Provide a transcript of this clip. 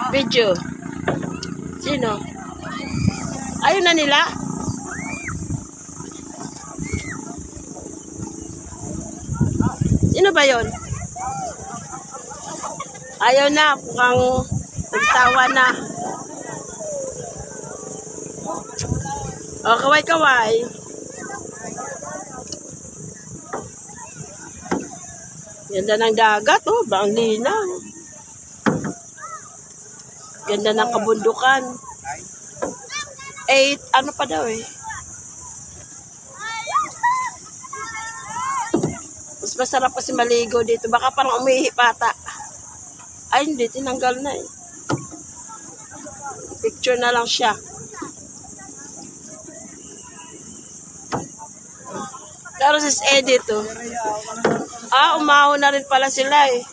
Video. Sino? Ayun na nila? Sino ba yon? Ayaw na. Mukhang nagsawa na. O, kaway-kaway. Ganda ng dagat, oh. Bang linaw. Ganda ng kabundukan. 8, ano pa daw eh. Mas masarap kasi maligo dito. Baka parang umihi pata. Ay, hindi. Tinanggal na eh. Picture na lang siya. Pero sis Edith, oh. Umaho na rin pala sila eh.